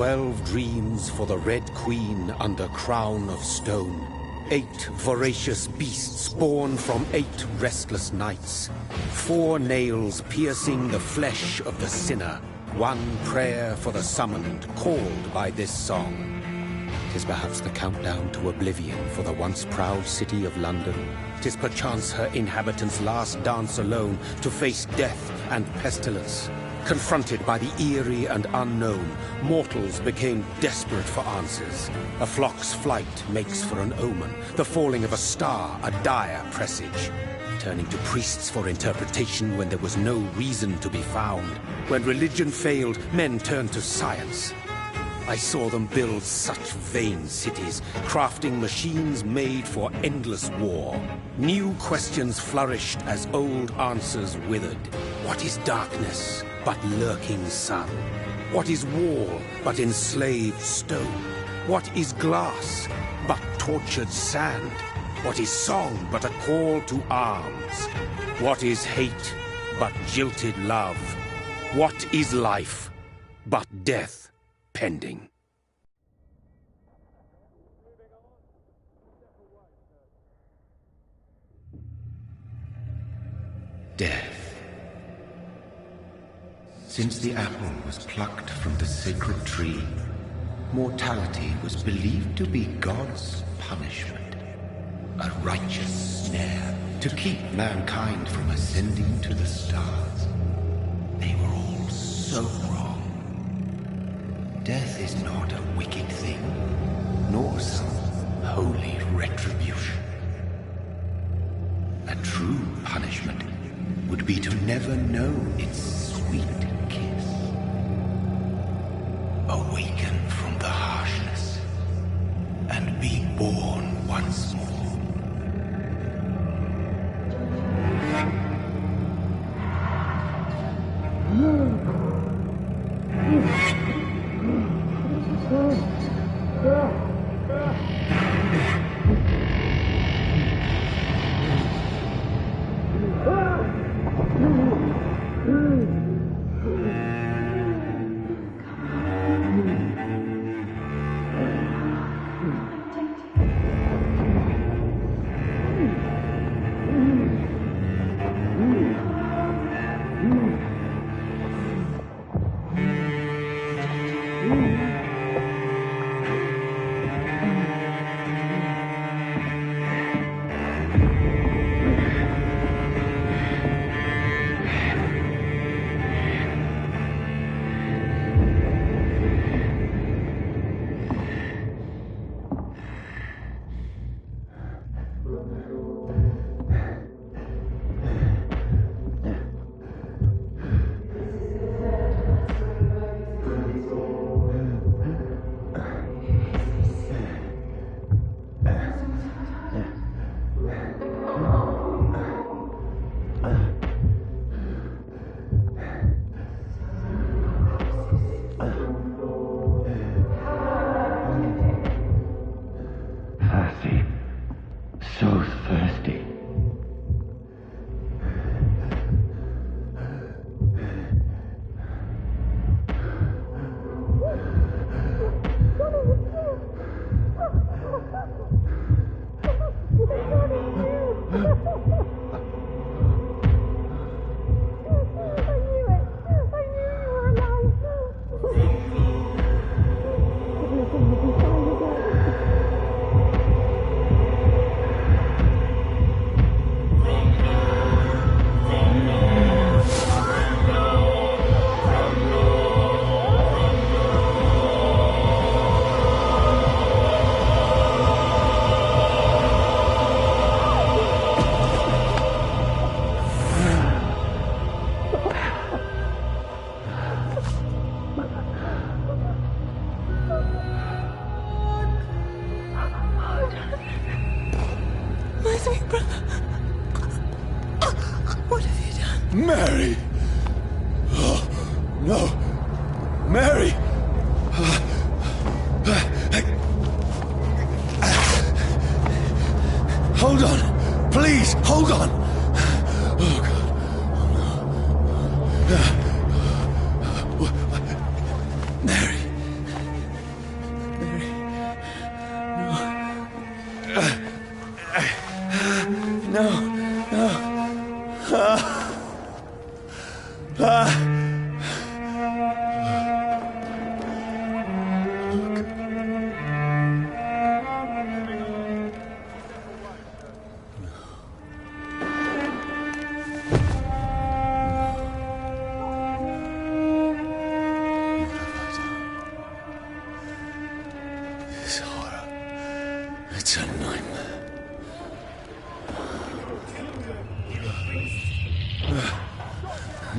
12 dreams for the Red Queen under crown of stone. 8 voracious beasts born from 8 restless nights. 4 nails piercing the flesh of the sinner. 1 prayer for the summoned, called by this song. 'Tis perhaps the countdown to oblivion for the once proud city of London. 'Tis perchance her inhabitants' last dance alone to face death and pestilence. Confronted by the eerie and unknown, mortals became desperate for answers. A flock's flight makes for an omen, the falling of a star a dire presage. Turning to priests for interpretation when there was no reason to be found. When religion failed, men turned to science. I saw them build such vain cities, crafting machines made for endless war. New questions flourished as old answers withered. What is darkness but lurking sun? What is wall but enslaved stone? What is glass but tortured sand? What is song but a call to arms? What is hate but jilted love? What is life but death pending? Death. Since the apple was plucked from the sacred tree, mortality was believed to be God's punishment, a righteous snare to keep mankind from ascending to the stars. They were all so wrong. Death is not a wicked thing, nor some holy retribution. A true punishment would be to never know its sweet kiss. Awaken from the harshness and be born once more. Mary! Oh, no! Mary! Hold on! Please, hold on! Oh, God. Oh, no. Mary. Mary. No. No. This horror, it's a nightmare.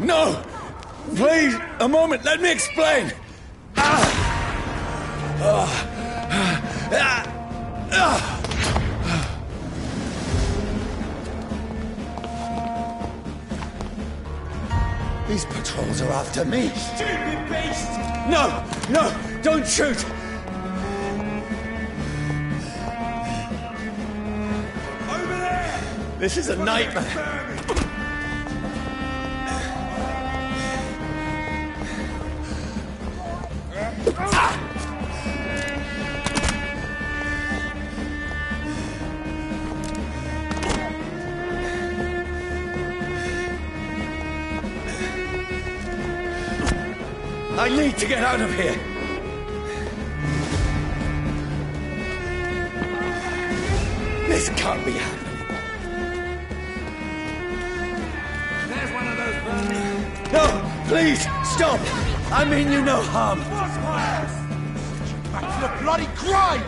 No! Please, a moment, let me explain! These patrols are after me. Stupid beast! No! No! Don't shoot! Over there! This is a nightmare. I need to get out of here! This can't be happening. There's one of those vermin. No! Please! Stop! I mean you no harm! Back to the bloody grind!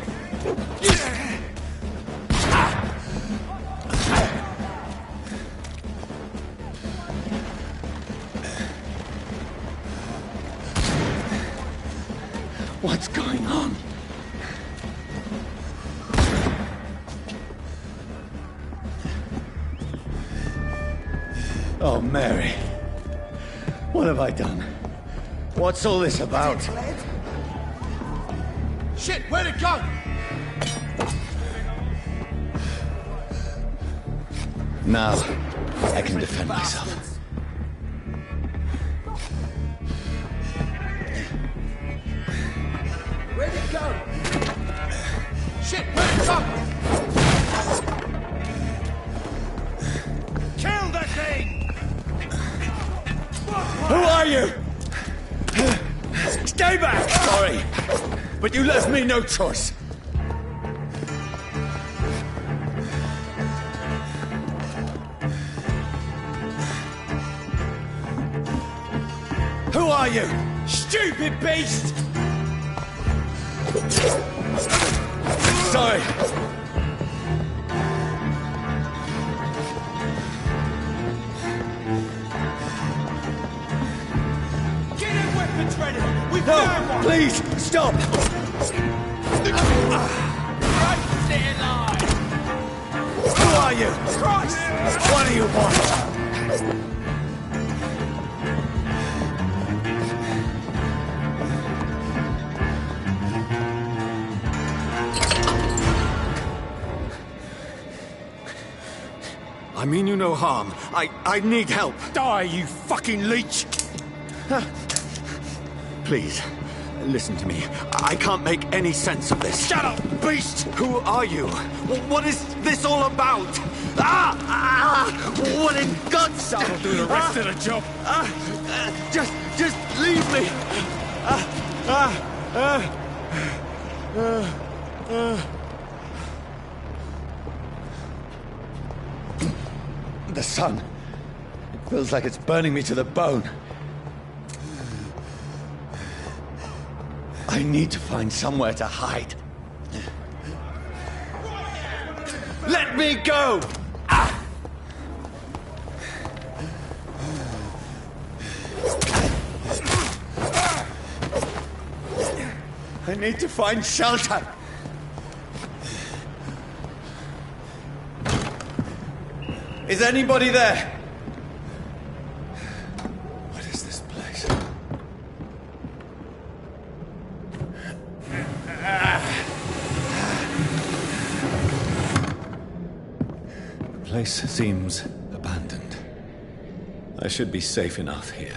on? Oh, Mary. What have I done? What's all this about? Shit, where'd it go? Now, I can defend myself. Where'd it go? Shit, where'd it go? Kill the thing! Who are you? Stay back! Sorry, but you left me no choice. Who are you? Stupid beast! Sorry. Get them weapons ready! We've No, found one! please, stop! Right, stay alive! Who are you? Christ! What do you want? I mean you no harm. I need help. Die, you fucking leech! Please, listen to me. I can't make any sense of this. Shut up, beast! Who are you? What is this all about? What in God's name? I'll do the rest of the job. Just leave me. The sun. It feels like it's burning me to the bone. I need to find somewhere to hide. Let me go! I need to find shelter. Is anybody there? What is this place? The place seems abandoned. I should be safe enough here.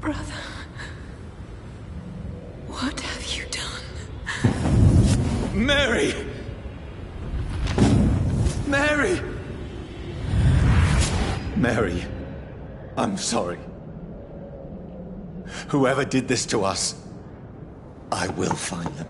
Brother, what have you done? Mary! Mary! Mary, I'm sorry. Whoever did this to us, I will find them.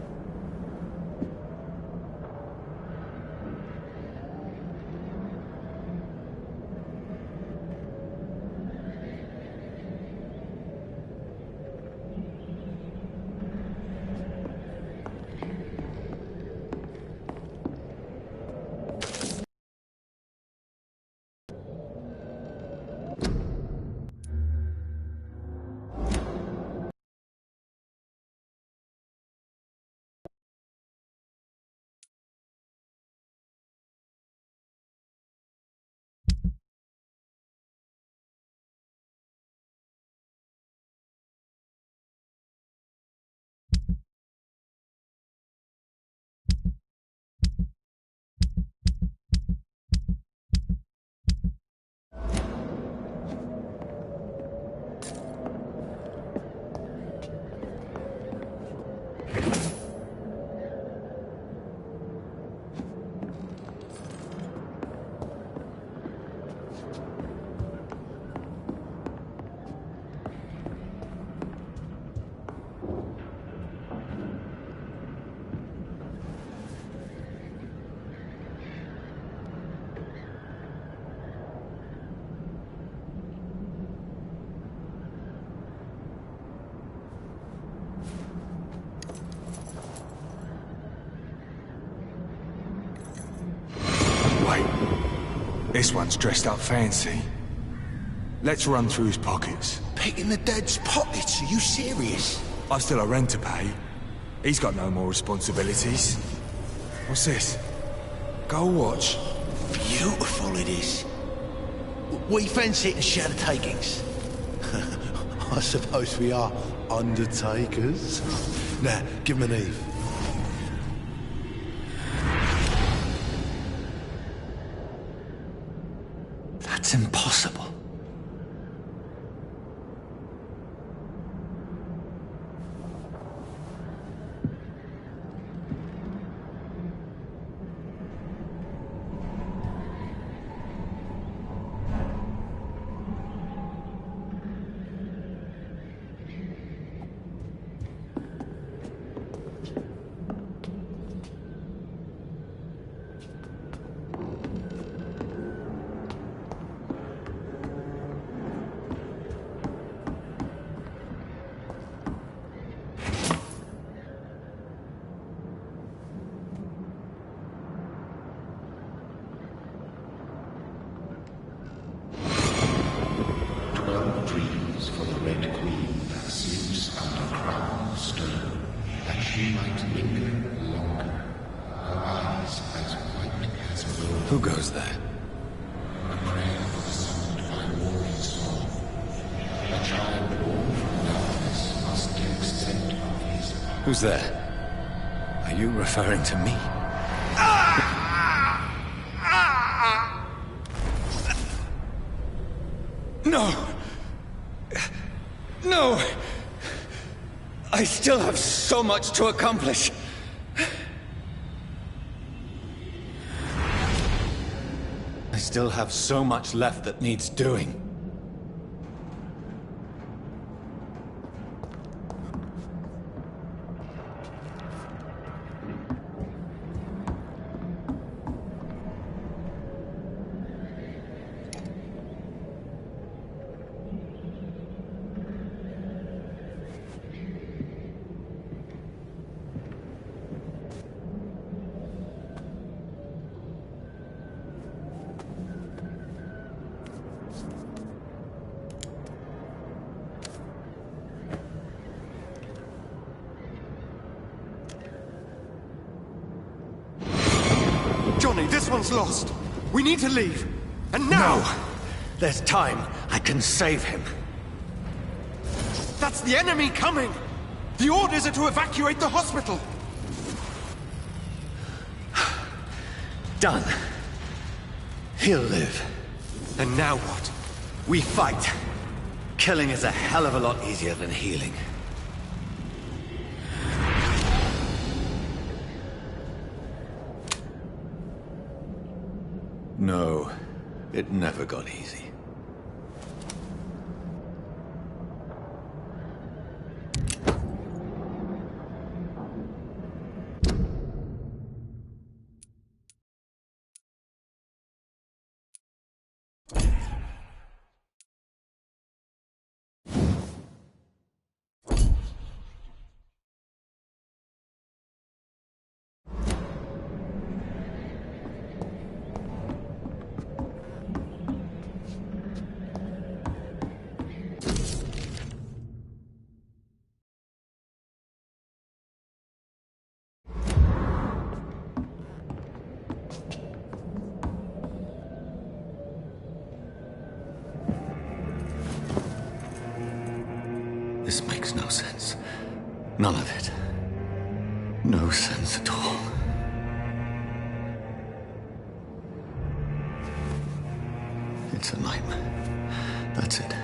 This one's dressed up fancy. Let's run through his pockets. Picking the dead's pockets? Are you serious? I've still a rent to pay. He's got no more responsibilities. What's this? Gold watch. Beautiful it is. We fancy it and share the takings. I suppose we are undertakers. Now, give him an Eve. That's impossible. Who goes there? Who's there? Are you referring to me? No! No! I still have so much to accomplish. I still have so much left that needs doing. Johnny, this one's lost. We need to leave. And now! No! There's time. I can save him. That's the enemy coming! The orders are to evacuate the hospital! Done. He'll live. And now what? We fight. Killing is a hell of a lot easier than healing. No, it never got easy. This makes no sense. None of it. No sense at all. It's a nightmare. That's it.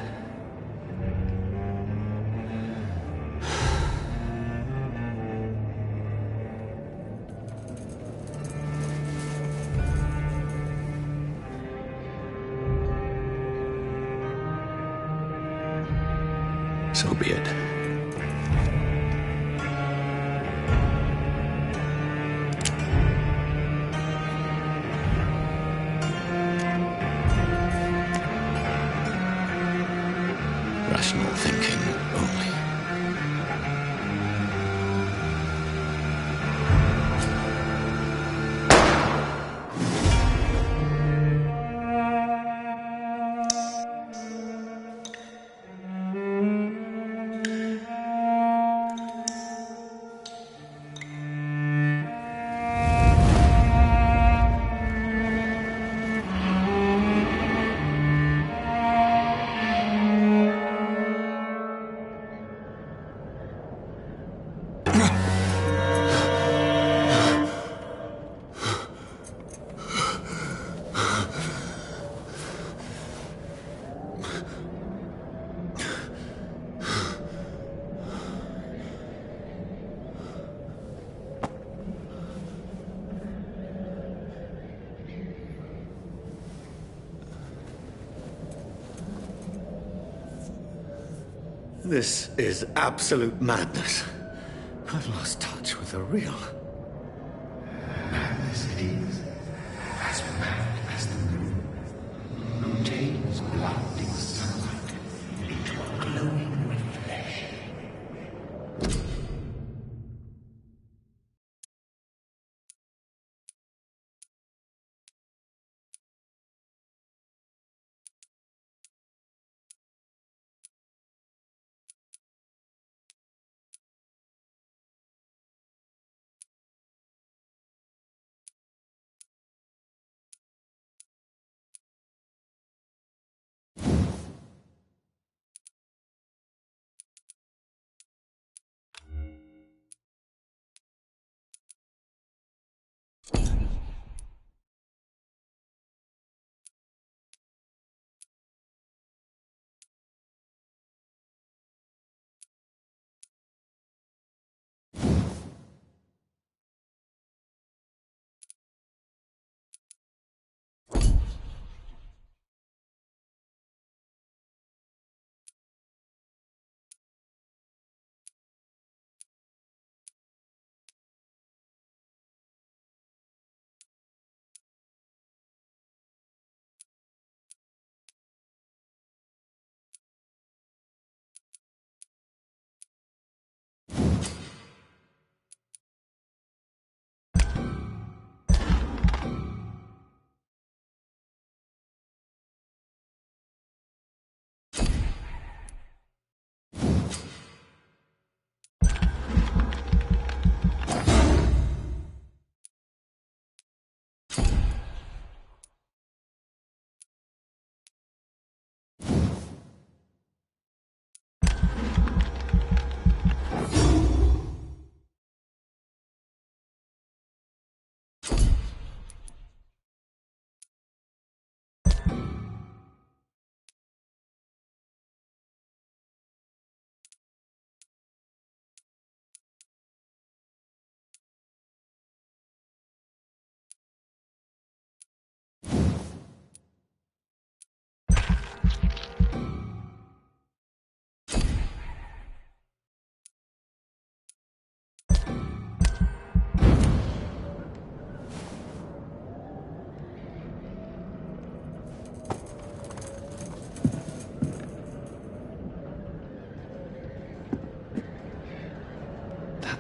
So be it. Rational thinking only. This is absolute madness. I've lost touch with the real. Madness it is. As mad as the moon. Rotates blinding sunlight into a glowing reflection.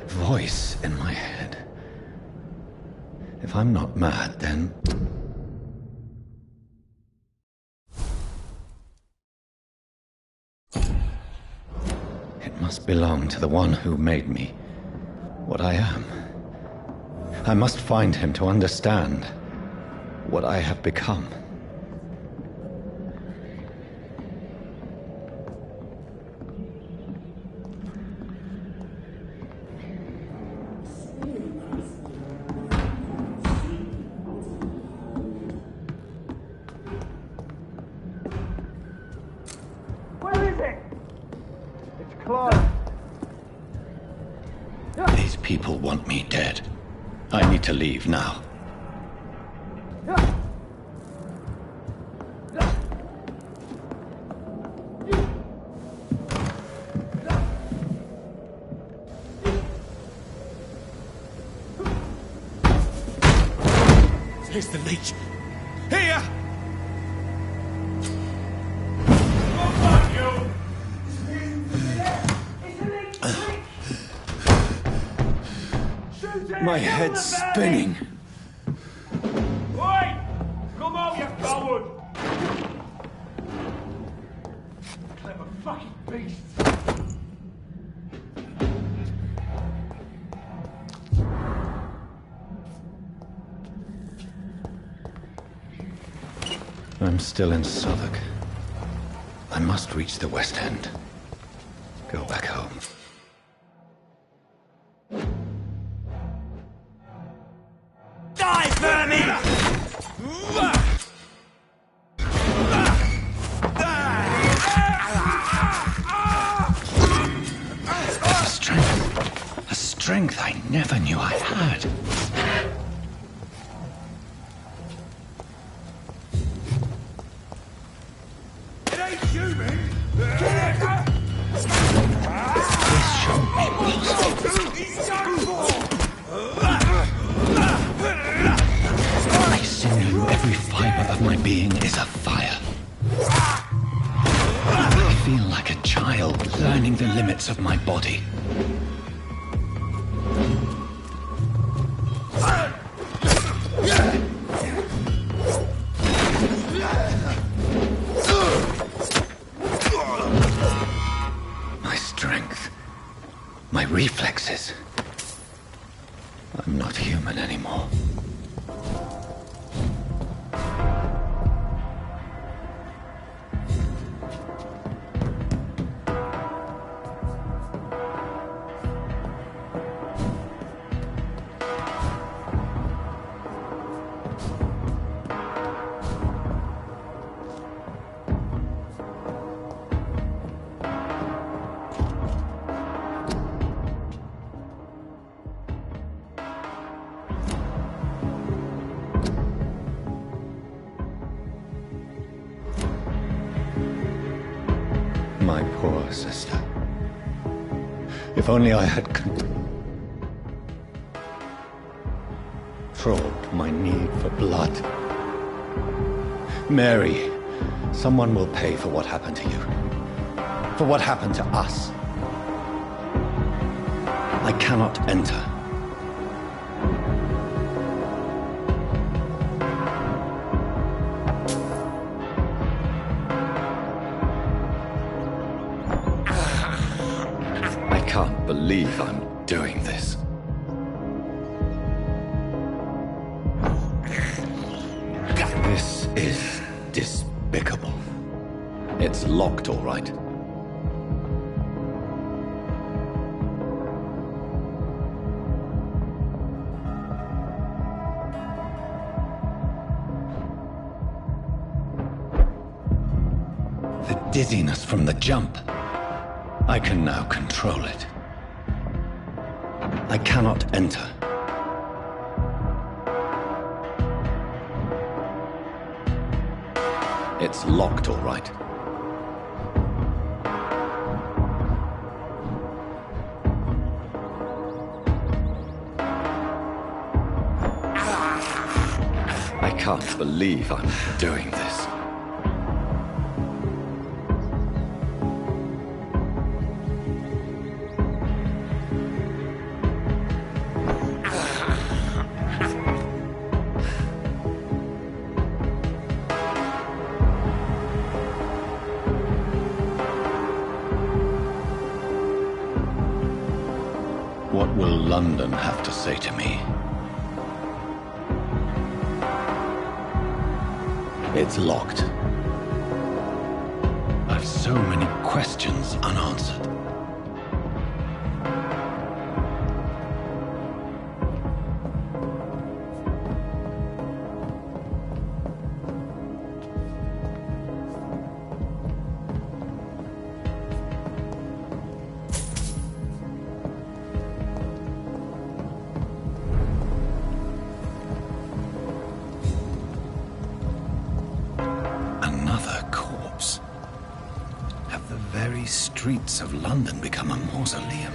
Voice in my head. If I'm not mad, then... It must belong to the one who made me what I am. I must find him to understand what I have become. These people want me dead. I need to leave now. Here's the leech. Here! My head's spinning. Oi! Come out, you coward! Clever fucking beast! I'm still in Southwark. I must reach the West End. Go back home. Die, vermin! A strength I never knew I had. It ain't human! Every fiber of my being is afire. I feel like a child learning the limits of my body. My strength, my reflexes. I'm not human anymore. My poor sister. If only I had controlled my need for blood. Mary, someone will pay for what happened to you. For what happened to us. I cannot enter. I can't believe I'm doing this. This is despicable. It's locked, all right. The dizziness from the jump. I can now control it. I cannot enter. It's locked, all right. I can't believe I'm doing this. What will London have to say to me? It's locked. I've so many questions unanswered. The streets of London become a mausoleum.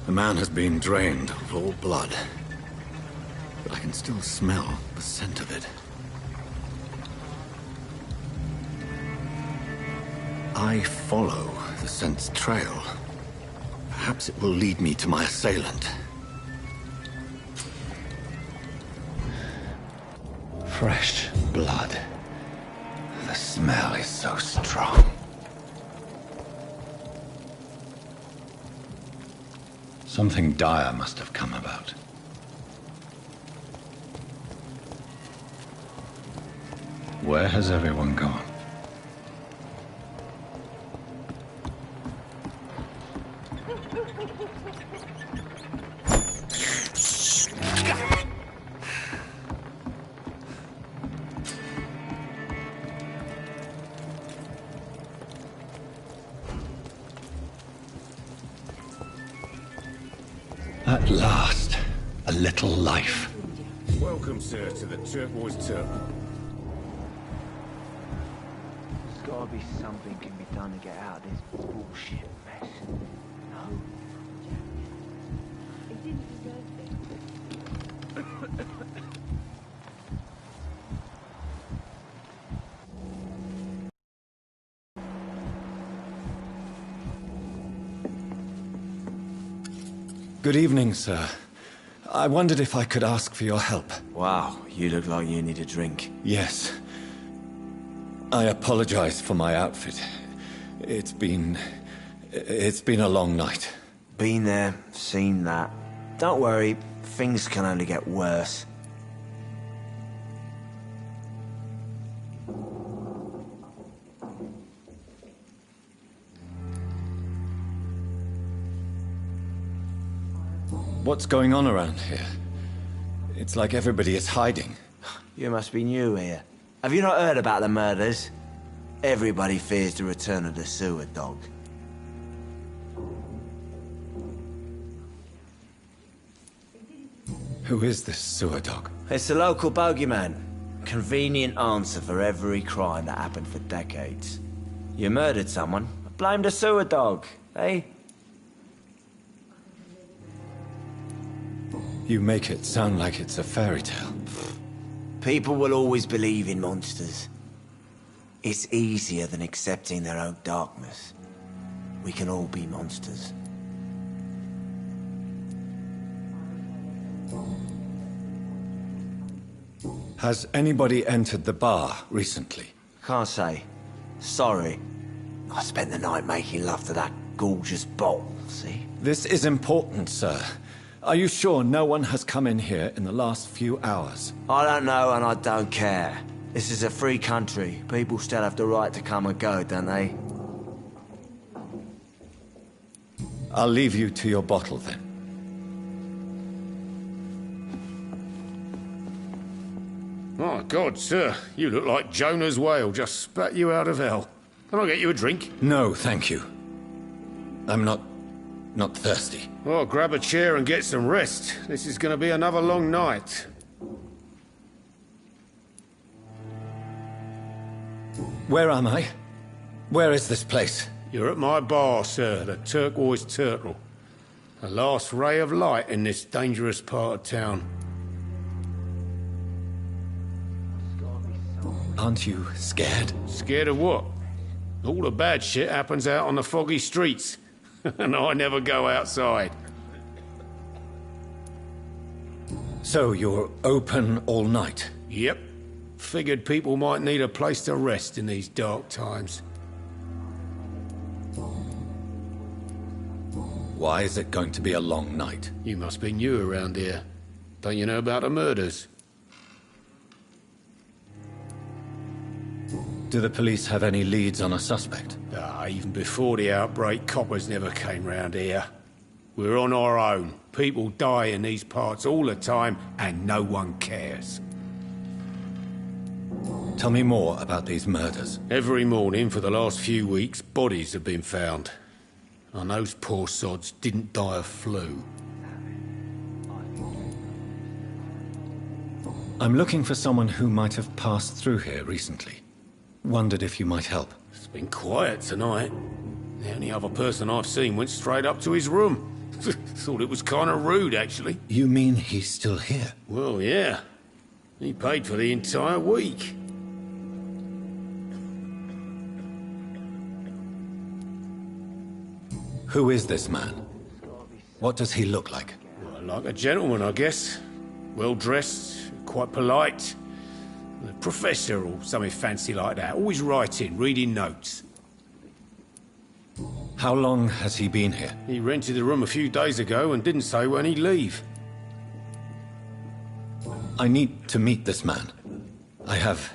The man has been drained of all blood, but I can still smell the scent of it. I follow the scent's trail. Perhaps it will lead me to my assailant. Fresh blood. The smell is so strong. Something dire must have come about. Where has everyone gone? At last, a little life. Welcome, sir, to the Turquoise Turtle. There's gotta be something can be done to get out of this bullshit mess. No? It didn't deserve it. Good evening, sir. I wondered if I could ask for your help. Wow, you look like you need a drink. Yes. I apologize for my outfit. It's been a long night. Been there, seen that. Don't worry, things can only get worse. What's going on around here? It's like everybody is hiding. You must be new here. Have you not heard about the murders? Everybody fears the return of the sewer dog. Who is this sewer dog? It's the local bogeyman. Convenient answer for every crime that happened for decades. You murdered someone, blame the sewer dog, eh? You make it sound like it's a fairy tale. People will always believe in monsters. It's easier than accepting their own darkness. We can all be monsters. Has anybody entered the bar recently? Can't say. Sorry. I spent the night making love to that gorgeous bottle, see? This is important, sir. Are you sure no one has come in here in the last few hours? I don't know and I don't care. This is a free country. People still have the right to come and go, don't they? I'll leave you to your bottle then. My God, sir, you look like Jonah's whale just spat you out of hell. Can I get you a drink? No, thank you. I'm not thirsty. Well, grab a chair and get some rest. This is going to be another long night. Where am I? Where is this place? You're at my bar, sir, the Turquoise Turtle. The last ray of light in this dangerous part of town. Aren't you scared? Scared of what? All the bad shit happens out on the foggy streets. And I never go outside. So you're open all night? Yep. Figured people might need a place to rest in these dark times. Why is it going to be a long night? You must be new around here. Don't you know about the murders? Do the police have any leads on a suspect? Even before the outbreak, coppers never came round here. We're on our own. People die in these parts all the time, and no one cares. Tell me more about these murders. Every morning for the last few weeks, bodies have been found. And those poor sods didn't die of flu. I'm looking for someone who might have passed through here recently. Wondered if you might help. It's been quiet tonight. The only other person I've seen went straight up to his room. Thought it was kind of rude, actually. You mean he's still here? Well, yeah. He paid for the entire week. Who is this man? What does he look like? Well, like a gentleman, I guess. Well-dressed, quite polite. A professor or something fancy like that. Always writing, reading notes. How long has he been here? He rented the room a few days ago and didn't say when he'd leave. I need to meet this man. I have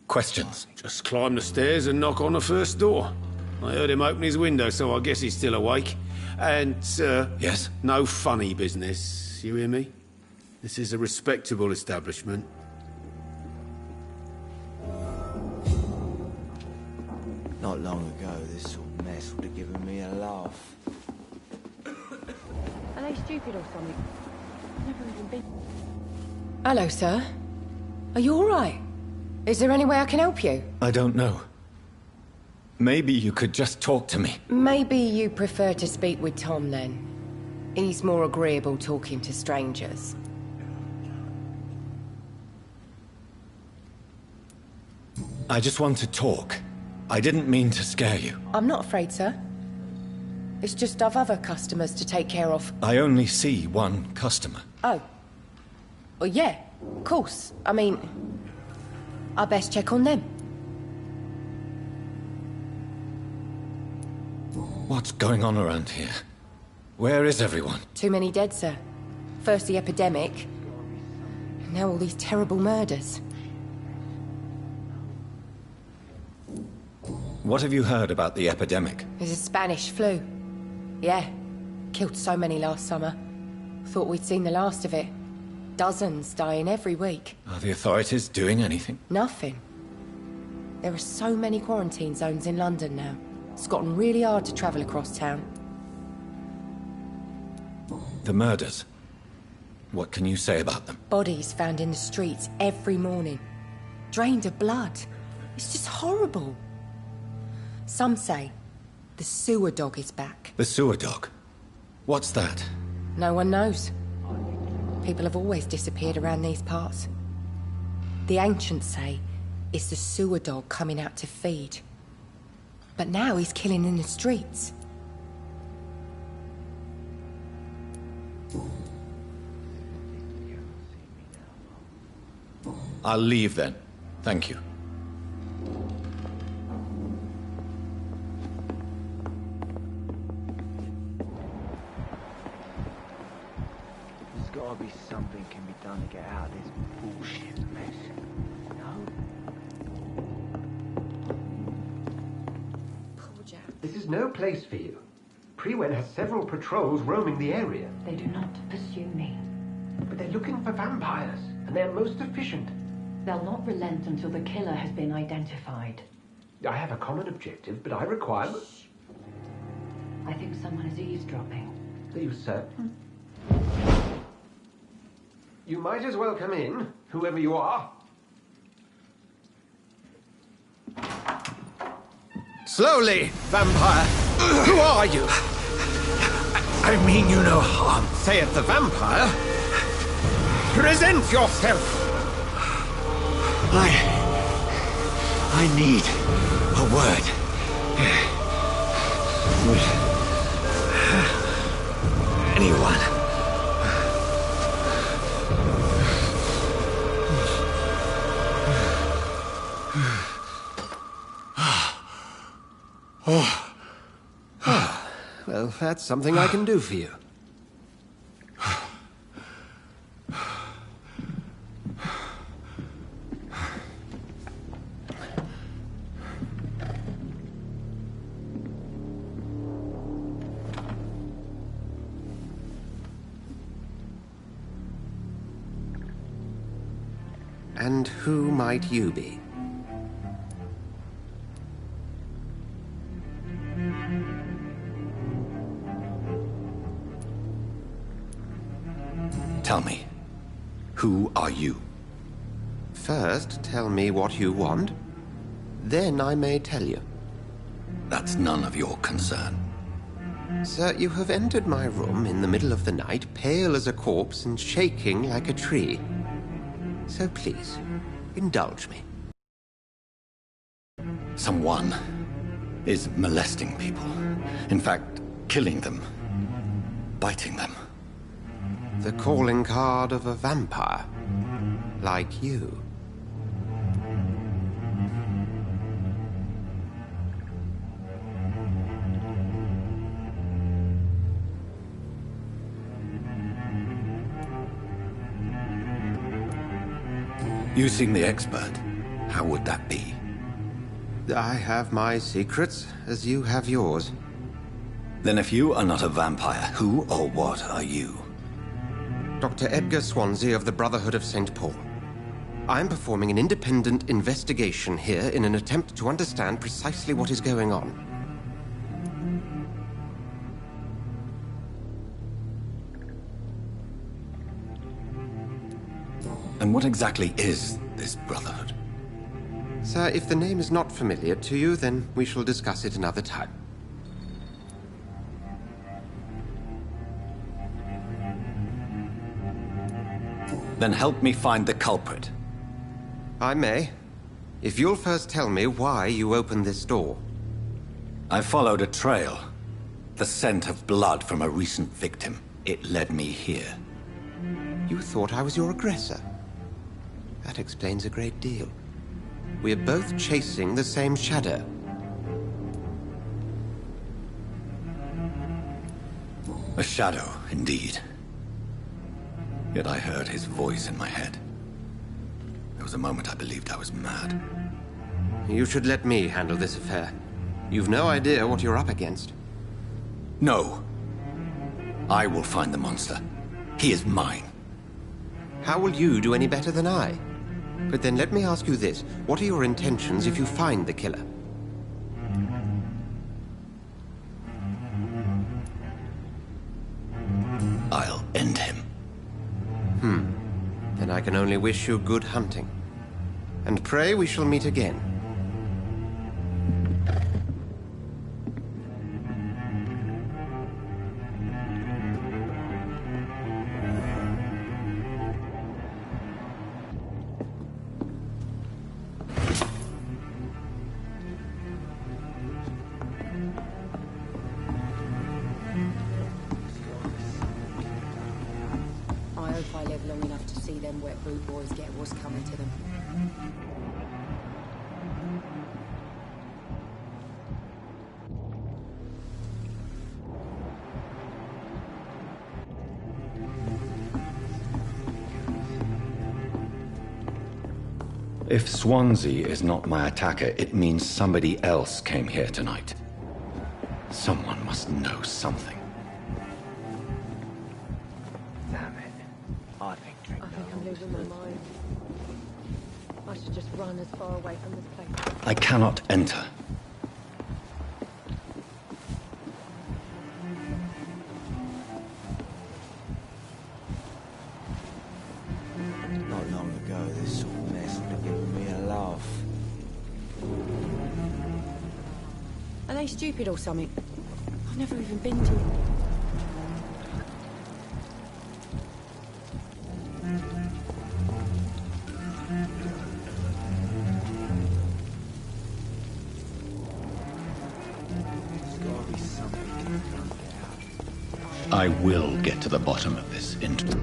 questions. Just climb the stairs and knock on the first door. I heard him open his window, so I guess he's still awake. And, sir... Yes? No funny business, you hear me? This is a respectable establishment. Not long ago, this sort of mess would have given me a laugh. Are they stupid or something? Hello, sir. Are you all right? Is there any way I can help you? I don't know. Maybe you could just talk to me. Maybe you prefer to speak with Tom, then. He's more agreeable talking to strangers. I just want to talk. I didn't mean to scare you. I'm not afraid, sir. It's just I've other customers to take care of. I only see one customer. Oh. Well, yeah, of course. I mean, I best check on them. What's going on around here? Where is everyone? Too many dead, sir. First the epidemic, and now all these terrible murders. What have you heard about the epidemic? There's a Spanish flu. Yeah. Killed so many last summer. Thought we'd seen the last of it. Dozens dying every week. Are the authorities doing anything? Nothing. There are so many quarantine zones in London now. It's gotten really hard to travel across town. The murders. What can you say about them? Bodies found in the streets every morning. Drained of blood. It's just horrible. Some say the sewer dog is back. The sewer dog? What's that? No one knows. People have always disappeared around these parts. The ancients say it's the sewer dog coming out to feed. But now he's killing in the streets. I'll leave then. Thank you. There's gotta be something can be done to get out of this bullshit mess. No? Poor Jack. This is no place for you. Prewen has several patrols roaming the area. They do not pursue me. But they're looking for vampires, and they're most efficient. They'll not relent until the killer has been identified. I have a common objective, but I require... I think someone is eavesdropping. Are you certain? You might as well come in, whoever you are. Slowly, vampire. Who are you? I mean you no harm, saith the vampire. Present yourself. I need a word. Anyone. Well, that's something I can do for you. And who might you be? Tell me, who are you? First, tell me what you want. Then I may tell you. That's none of your concern. Sir, you have entered my room in the middle of the night, pale as a corpse and shaking like a tree. So please, indulge me. Someone is molesting people. In fact, killing them. Biting them. The calling card of a vampire. Like you. You seem the expert. How would that be? I have my secrets, as you have yours. Then if you are not a vampire, who or what are you? Dr. Edgar Swansea of the Brotherhood of St. Paul. I'm performing an independent investigation here in an attempt to understand precisely what is going on. And what exactly is this Brotherhood? Sir, if the name is not familiar to you, then we shall discuss it another time. Then help me find the culprit. I may. If you'll first tell me why you opened this door. I followed a trail. The scent of blood from a recent victim. It led me here. You thought I was your aggressor. That explains a great deal. We're both chasing the same shadow. A shadow, indeed. Yet I heard his voice in my head. There was a moment I believed I was mad. You should let me handle this affair. You've no idea what you're up against. No. I will find the monster. He is mine. How will you do any better than I? But then let me ask you this. What are your intentions if you find the killer? I'll end him. Then I can only wish you good hunting. And pray we shall meet again. I hope I live long enough to see them wet boot boys get what's coming to them. If Swansea is not my attacker, it means somebody else came here tonight. Someone must know something. Damn it. I think I'm losing my mind. I should just run as far away from this place. I cannot enter. Not long ago, this sort of mess would have given me a laugh. Are they stupid or something? I've never even been to... I will get to the bottom of this intrigue.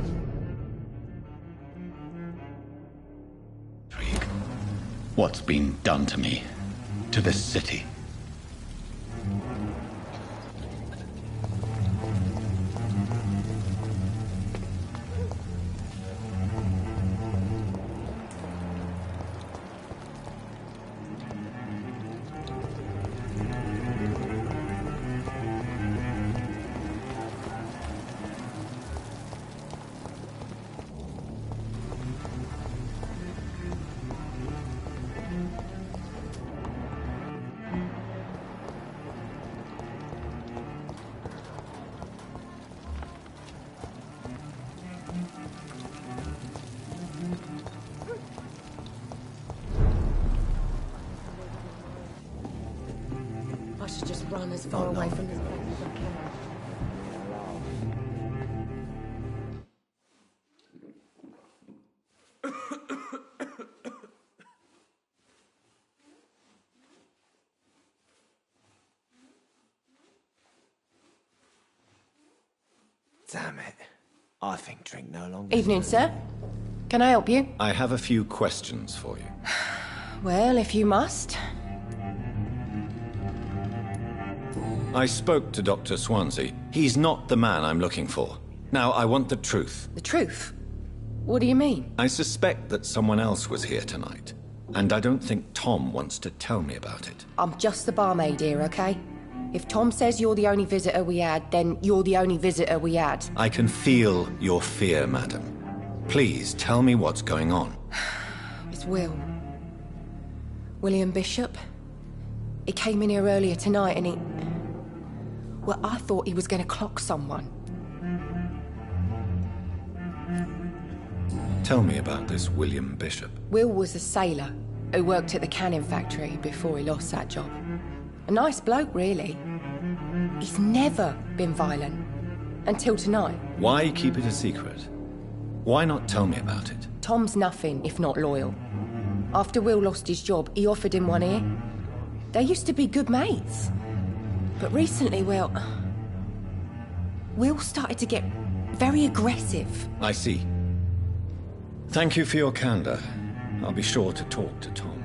What's been done to me, to this city? I should just run as far away from this place as I can. Damn it. I think drink no longer. Evening, sir. Can I help you? I have a few questions for you. Well, if you must. I spoke to Dr. Swansea. He's not the man I'm looking for. Now, I want the truth. The truth? What do you mean? I suspect that someone else was here tonight. And I don't think Tom wants to tell me about it. I'm just the barmaid here, okay? If Tom says you're the only visitor we had, then you're the only visitor we had. I can feel your fear, madam. Please, tell me what's going on. It's Will. William Bishop. He came in here earlier tonight and he... Well, I thought he was going to clock someone. Tell me about this William Bishop. Will was a sailor who worked at the cannon factory before he lost that job. A nice bloke, really. He's never been violent. Until tonight. Why keep it a secret? Why not tell me about it? Tom's nothing if not loyal. After Will lost his job, he offered him one ear. They used to be good mates. But recently, Will started to get very aggressive. I see. Thank you for your candor. I'll be sure to talk to Tom.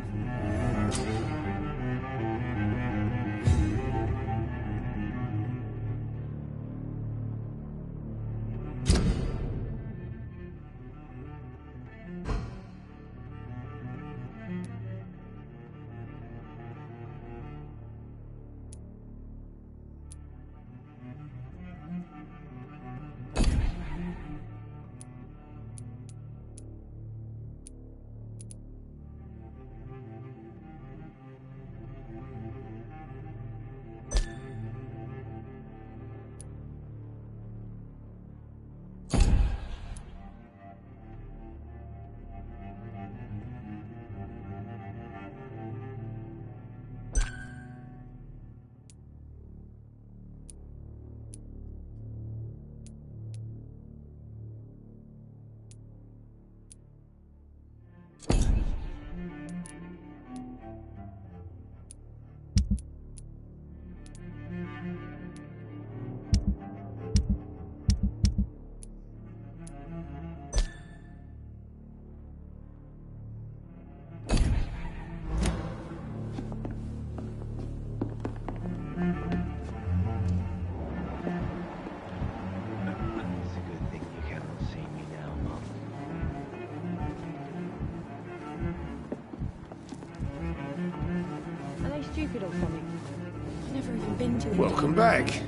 Welcome back.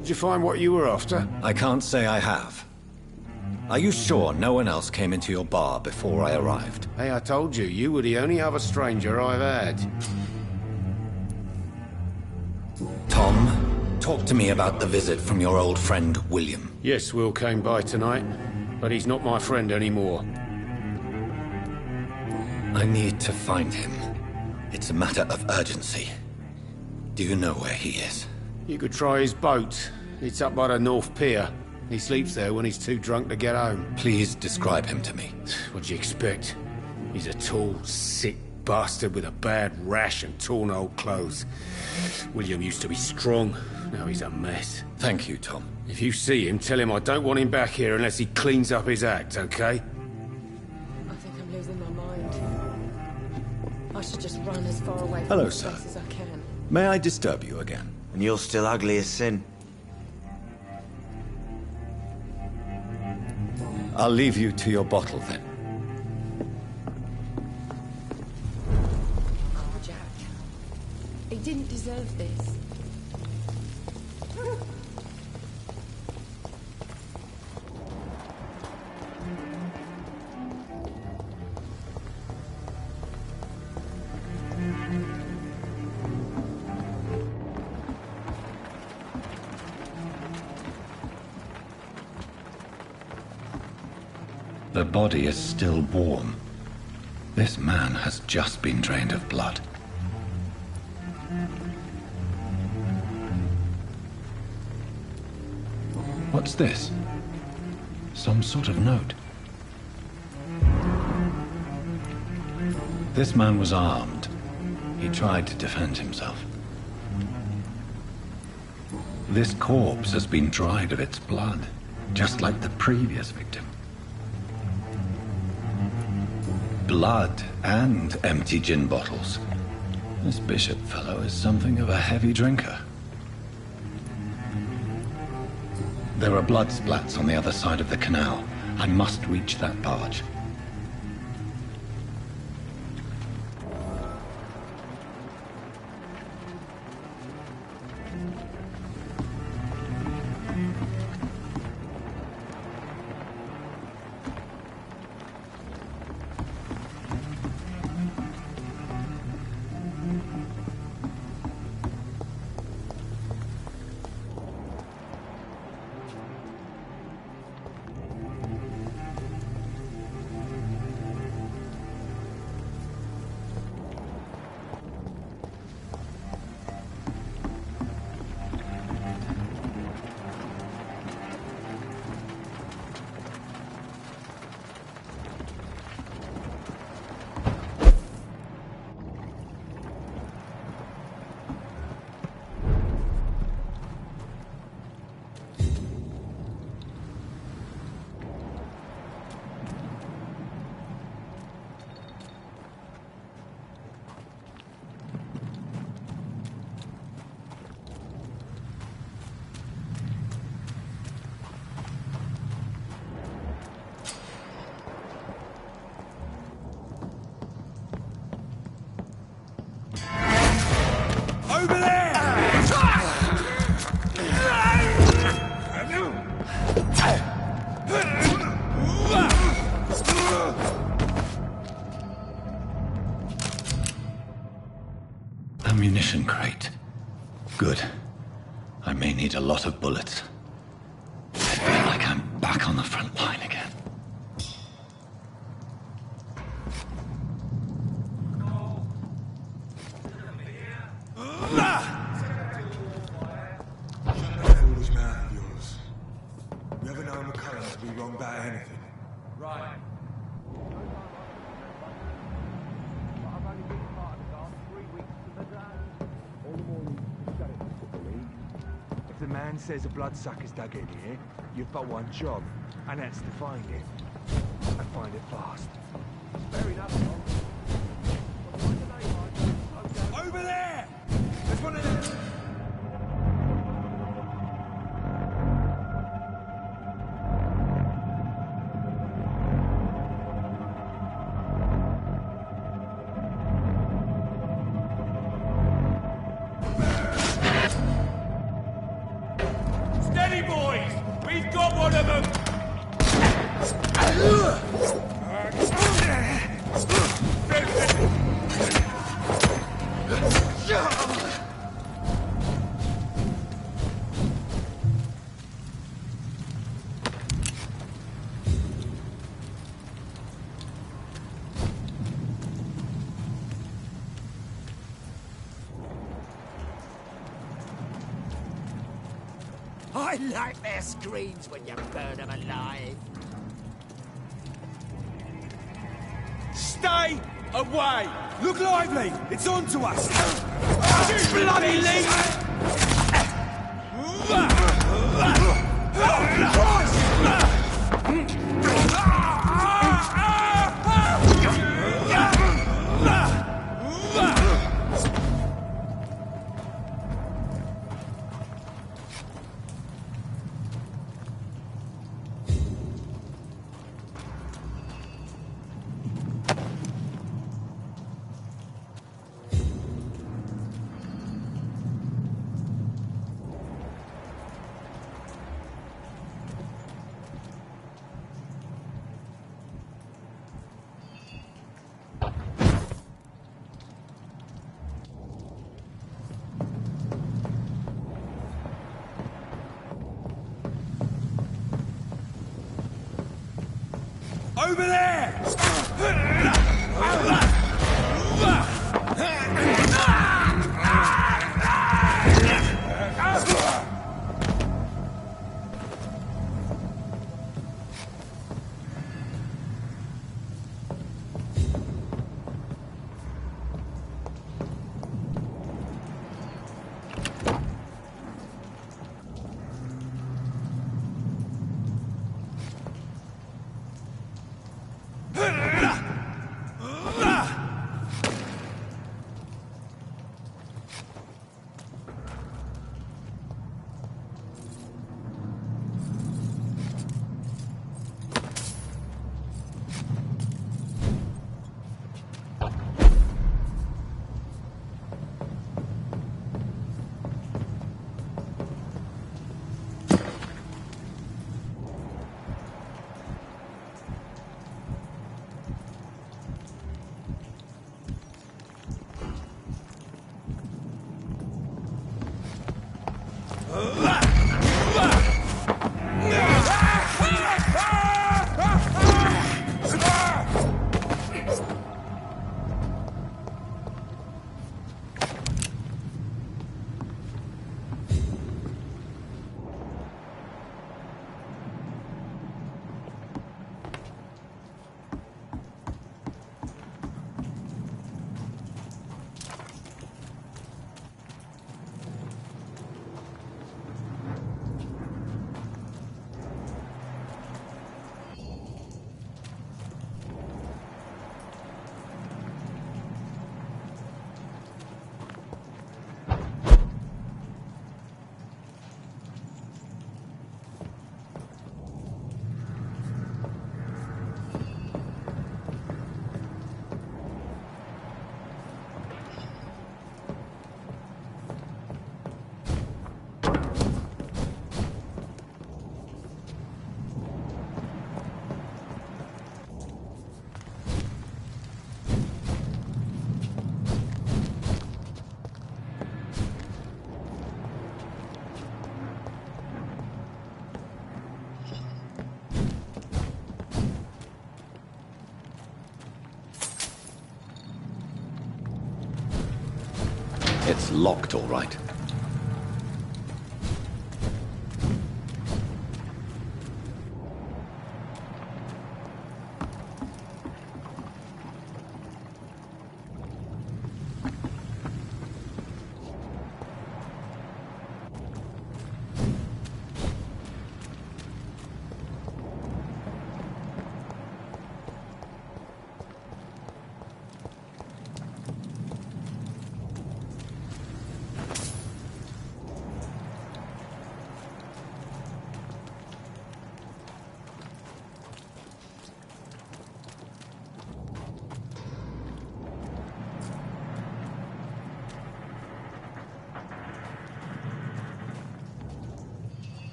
Did you find what you were after? I can't say I have. Are you sure no one else came into your bar before I arrived? Hey, I told you, you were the only other stranger I've had. Tom, talk to me about the visit from your old friend, William. Yes, Will came by tonight, but he's not my friend anymore. I need to find him. It's a matter of urgency. Do you know where he is? You could try his boat. It's up by the North Pier. He sleeps there when he's too drunk to get home. Please describe him to me. What'd you expect? He's a tall, sick bastard with a bad rash and torn old clothes. William used to be strong. Now he's a mess. Thank you, Tom. If you see him, tell him I don't want him back here unless he cleans up his act, okay? I think I'm losing my mind. I should just run as far away from Hello, this sir. place as I can. May I disturb you again? And you're still ugly as sin. I'll leave you to your bottle, then. Oh, Jack. He didn't deserve this. The body is still warm. This man has just been drained of blood. What's this? Some sort of note. This man was armed. He tried to defend himself. This corpse has been dried of its blood, just like the previous victim. Blood and empty gin bottles. This Bishop fellow is something of a heavy drinker. There are blood splats on the other side of the canal. I must reach that barge. Good. I may need a lot of bullets. I feel like I'm back on the front line again. Foolish mouth of yours. You ever know McCullum to be wrong about anything? Right. If the man says a bloodsucker's dug in here, you've but one job, and that's to find it. And find it fast. Fair enough, over there! There's one of them! Steady, boys! We've got one of them! I like their screams when you burn them alive. Stay away! Look lively! It's on to us! You bloody leave! Over there! It's locked, all right.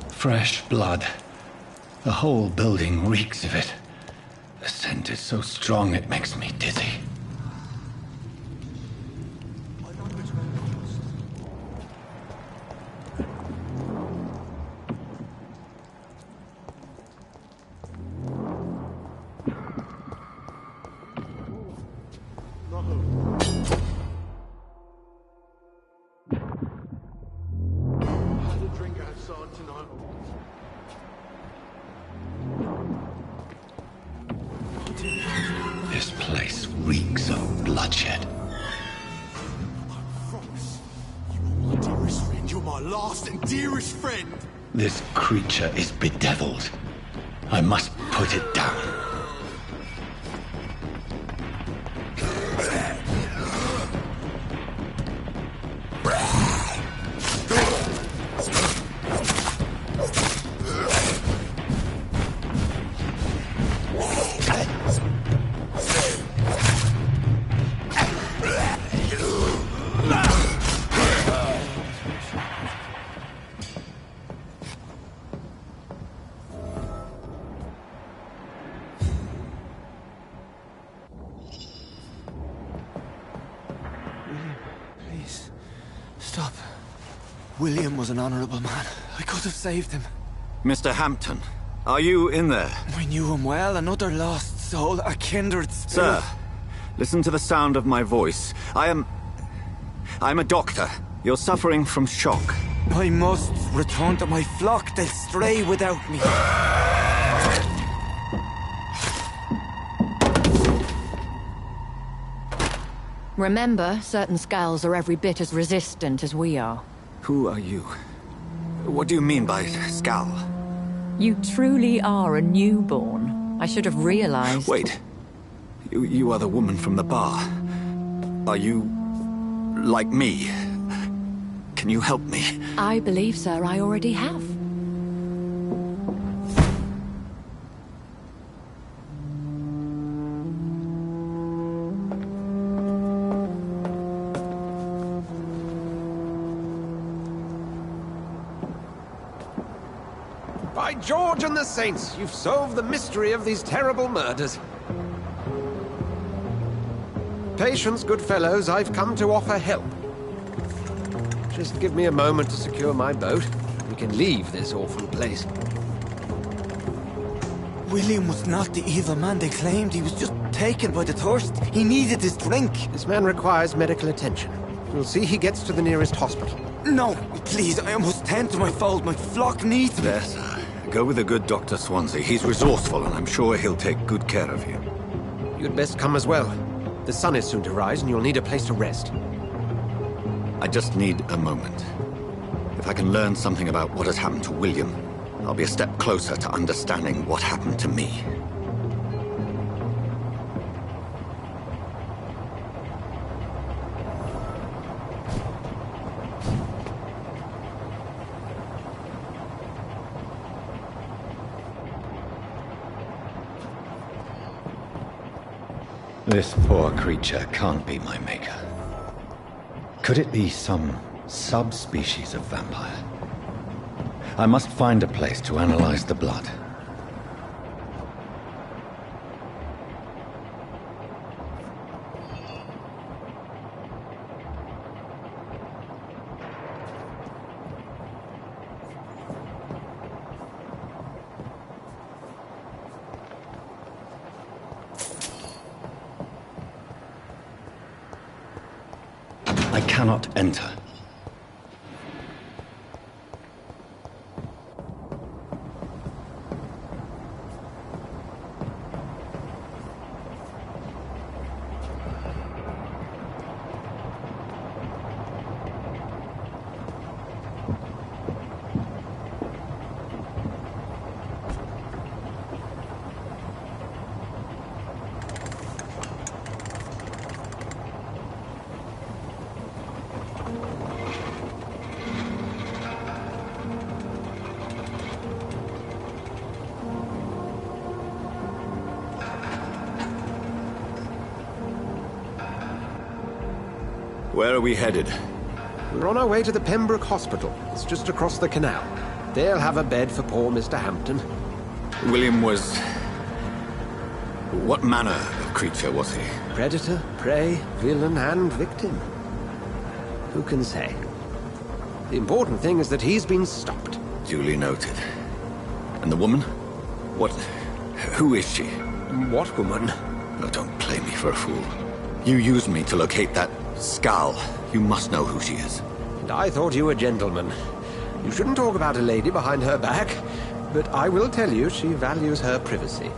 Fresh blood. The whole building reeks of it. The scent is so strong it makes me dizzy. This place reeks of bloodshed. My dearest friend, you're my last and dearest friend. This creature is bedeviled. I must put it down. Stop. William was an honorable man. I could have saved him. Mr. Hampton, are you in there? I knew him well. Another lost soul, a kindred spirit. Sir, listen to the sound of my voice. I'm a doctor. You're suffering from shock. I must return to my flock. They'll stray without me. Remember, certain skulls are every bit as resistant as we are. Who are you? What do you mean by skull? You truly are a newborn. I should have realized. Wait. You are the woman from the bar. Are you like me? Can you help me? I believe, sir, I already have. By George and the Saints, you've solved the mystery of these terrible murders. Patience, good fellows, I've come to offer help. Just give me a moment to secure my boat. We can leave this awful place. William was not the evil man they claimed. He was just taken by the thirst. He needed his drink. This man requires medical attention. We'll see he gets to the nearest hospital. No, please, I must tend to my fold. My flock needs me. There, sir. Go with the good Dr. Swansea. He's resourceful, and I'm sure he'll take good care of you. You'd best come as well. The sun is soon to rise, and you'll need a place to rest. I just need a moment. If I can learn something about what has happened to William, I'll be a step closer to understanding what happened to me. This poor creature can't be my maker. Could it be some subspecies of vampire? I must find a place to analyze the blood. I cannot enter. Where are we headed? We're on our way to the Pembroke Hospital. It's just across the canal. They'll have a bed for poor Mr. Hampton. William was... What manner of creature was he? Predator, prey, villain, and victim. Who can say? The important thing is that he's been stopped. Duly noted. And the woman? What... Who is she? What woman? Oh, don't play me for a fool. You used me to locate that skull. You must know who she is. And I thought you a gentleman. You shouldn't talk about a lady behind her back, but I will tell you she values her privacy.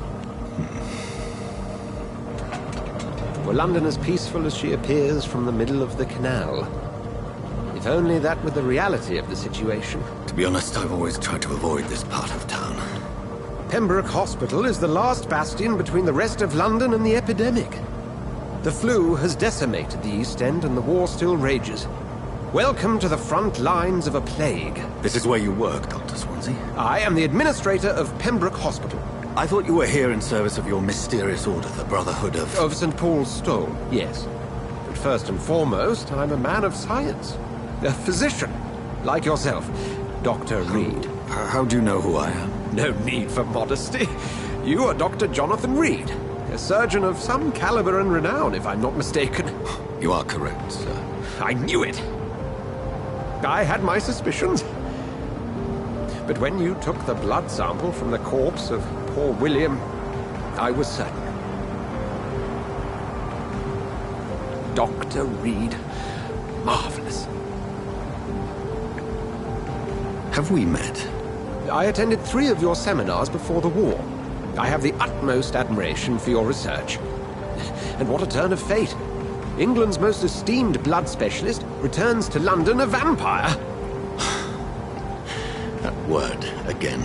Were London as peaceful as she appears from the middle of the canal? If only that were the reality of the situation. To be honest, I've always tried to avoid this part of town. Pembroke Hospital is the last bastion between the rest of London and the epidemic. The flu has decimated the East End and the war still rages. Welcome to the front lines of a plague. This is where you work, Dr. Swansea? I am the administrator of Pembroke Hospital. I thought you were here in service of your mysterious order, the Brotherhood of... Of St. Paul's Stole, yes. But first and foremost, I'm a man of science. A physician, like yourself, Dr. Reed. How do you know who I am? No need for modesty. You are Dr. Jonathan Reed, a surgeon of some caliber and renown, if I'm not mistaken. You are correct, sir. I knew it. I had my suspicions. But when you took the blood sample from the corpse of poor William, I was certain. Dr. Reed. Marvelous. Have we met? I attended 3 of your seminars before the war. I have the utmost admiration for your research. And what a turn of fate. England's most esteemed blood specialist returns to London a vampire. That word, again,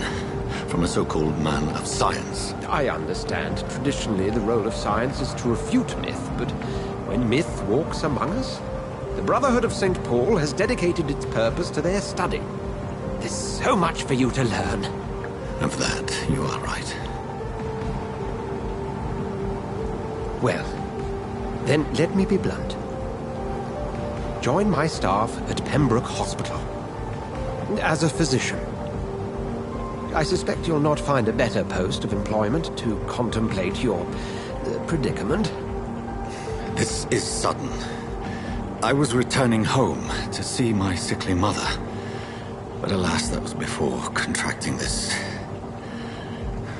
from a so-called man of science. I understand. Traditionally, the role of science is to refute myth, but when myth walks among us, the Brotherhood of St. Paul has dedicated its purpose to their study. There's so much for you to learn. Of that, you are right. Well, then let me be blunt. Join my staff at Pembroke Hospital. As a physician. I suspect you'll not find a better post of employment to contemplate your predicament. This is sudden. I was returning home to see my sickly mother. But alas, that was before contracting this...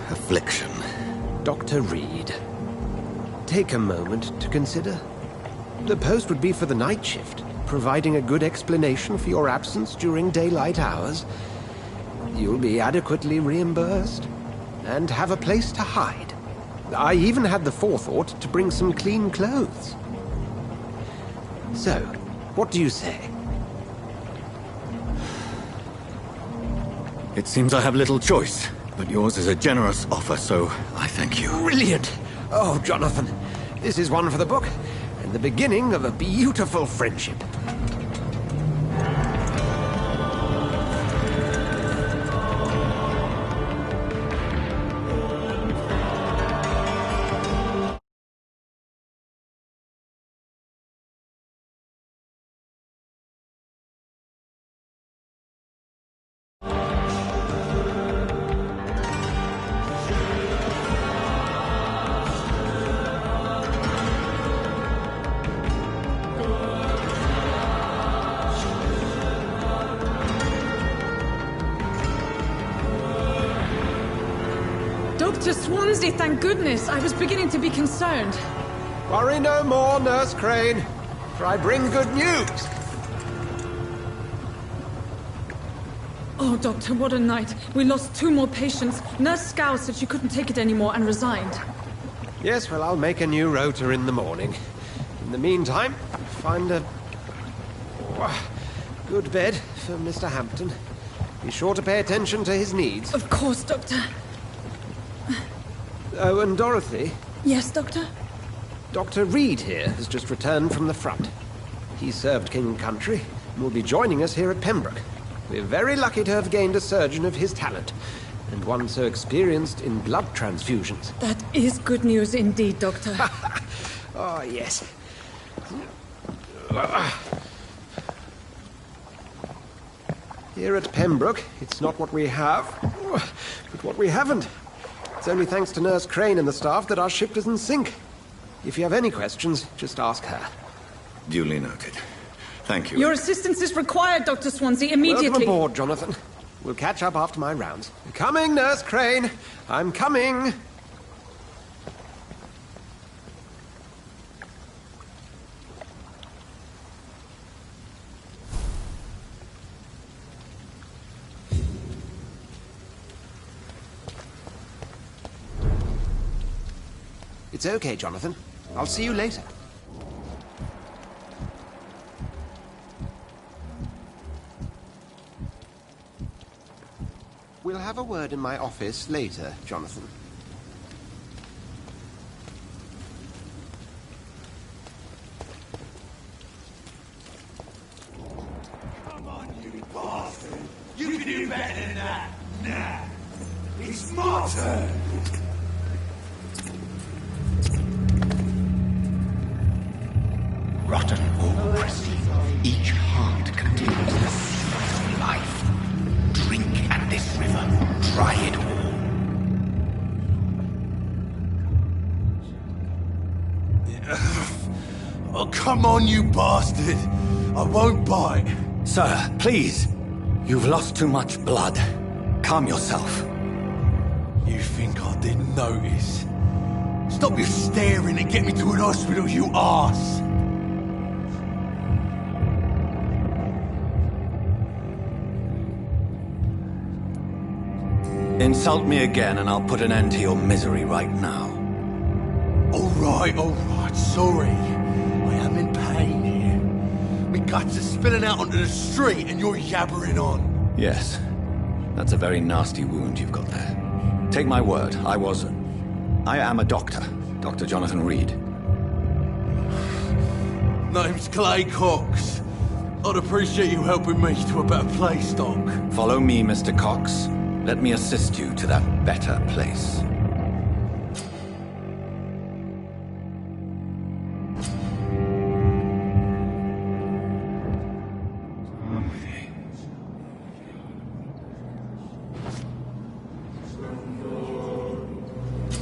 affliction. Dr. Reed, take a moment to consider. The post would be for the night shift, providing a good explanation for your absence during daylight hours. You'll be adequately reimbursed, and have a place to hide. I even had the forethought to bring some clean clothes. So, what do you say? It seems I have little choice, but yours is a generous offer, so I thank you. Brilliant! Oh, Jonathan, this is one for the book, and the beginning of a beautiful friendship. Dr. Swansea, thank goodness. I was beginning to be concerned. Worry no more, Nurse Crane, for I bring good news. Oh, Doctor, what a night. We lost 2 more patients. Nurse Scow said she couldn't take it anymore and resigned. Yes, well, I'll make a new rota in the morning. In the meantime, find a good bed for Mr. Hampton. Be sure to pay attention to his needs. Of course, Doctor. Oh, and Dorothy? Yes, Doctor? Dr. Reed here has just returned from the front. He served King and Country and will be joining us here at Pembroke. We're very lucky to have gained a surgeon of his talent, and one so experienced in blood transfusions. That is good news indeed, Doctor. Oh, yes. Here at Pembroke, it's not what we have, but what we haven't. It's only thanks to Nurse Crane and the staff that our ship doesn't sink. If you have any questions, just ask her. Duly noted. Thank you. Your assistance is required, Dr. Swansea, immediately. Welcome aboard, Jonathan. We'll catch up after my rounds. Coming, Nurse Crane. I'm coming. It's okay, Jonathan. I'll see you later. We'll have a word in my office later, Jonathan. Come on, you bastard! You can do better than that! Nah! It's my turn! Rotten or crusty, each heart contains the secret of life. Drink at this river, try it all. Oh, come on, you bastard! I won't bite. Sir, please. You've lost too much blood. Calm yourself. You think I didn't notice? Stop your staring and get me to an hospital, you arse! Insult me again and I'll put an end to your misery right now. All right, sorry. I am in pain here. My guts are spilling out onto the street and you're yabbering on. Yes. That's a very nasty wound you've got there. Take my word, I am a doctor. Dr. Jonathan Reed. Name's Clay Cox. I'd appreciate you helping me to a better place, Doc. Follow me, Mr. Cox. Let me assist you to that better place.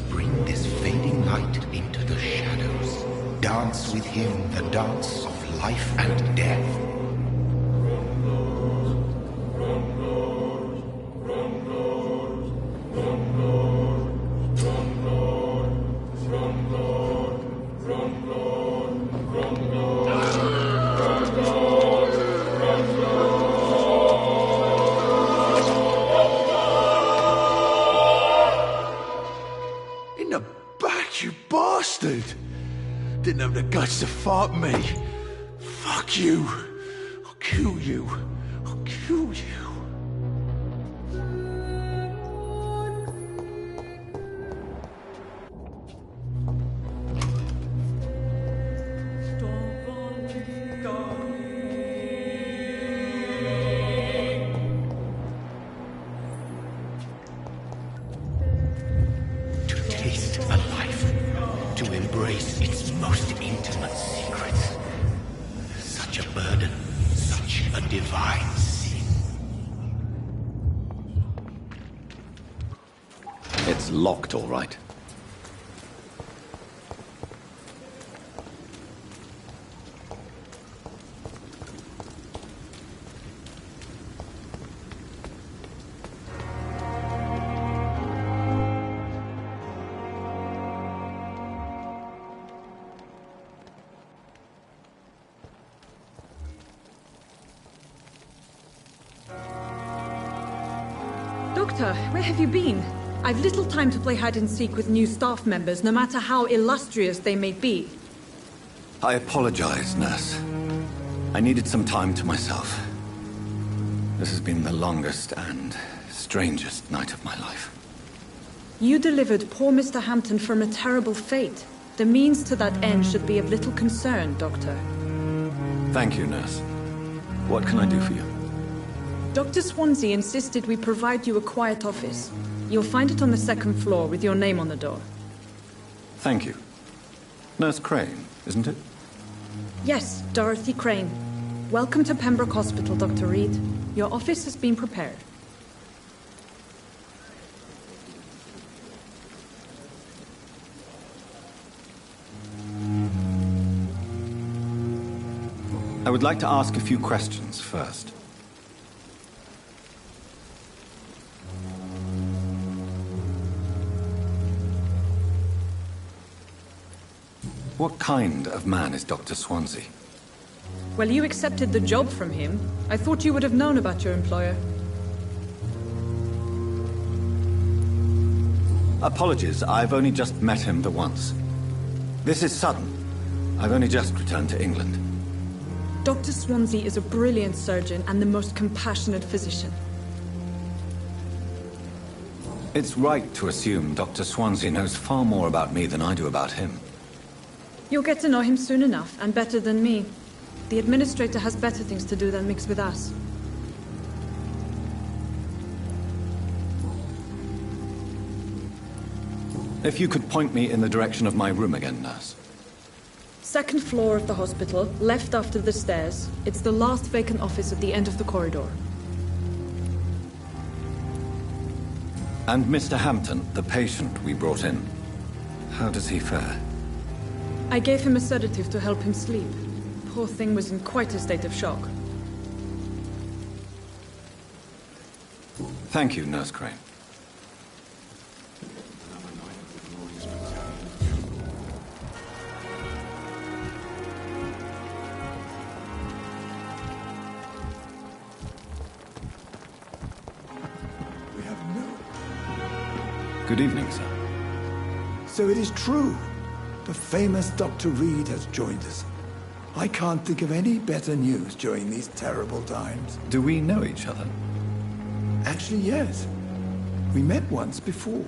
Bring this fading light into the shadows. Dance with him the dance of life and death. In the back, you bastard! Didn't have the guts to fight me. Fuck you. I'll kill you. I'll kill you. To taste a life, to embrace its most intimate secrets. Such a burden, such a divine sin. It's locked, all right. Doctor, where have you been? I've little time to play hide-and-seek with new staff members, no matter how illustrious they may be. I apologize, nurse. I needed some time to myself. This has been the longest and strangest night of my life. You delivered poor Mr. Hampton from a terrible fate. The means to that end should be of little concern, Doctor. Thank you, nurse. What can I do for you? Dr. Swansea insisted we provide you a quiet office. You'll find it on the second floor with your name on the door. Thank you. Nurse Crane, isn't it? Yes, Dorothy Crane. Welcome to Pembroke Hospital, Dr. Reed. Your office has been prepared. I would like to ask a few questions first. What kind of man is Dr. Swansea? Well, you accepted the job from him. I thought you would have known about your employer. Apologies, I've only just met him the once. This is sudden. I've only just returned to England. Dr. Swansea is a brilliant surgeon and the most compassionate physician. It's right to assume Dr. Swansea knows far more about me than I do about him. You'll get to know him soon enough, and better than me. The administrator has better things to do than mix with us. If you could point me in the direction of my room again, nurse. Second floor of the hospital, left after the stairs. It's the last vacant office at the end of the corridor. And Mr. Hampton, the patient we brought in, how does he fare? I gave him a sedative to help him sleep. Poor thing was in quite a state of shock. Thank you, Nurse Crane. We have no... Good evening, sir. So it is true. The famous Dr. Reed has joined us. I can't think of any better news during these terrible times. Do we know each other? Actually, yes. We met once before,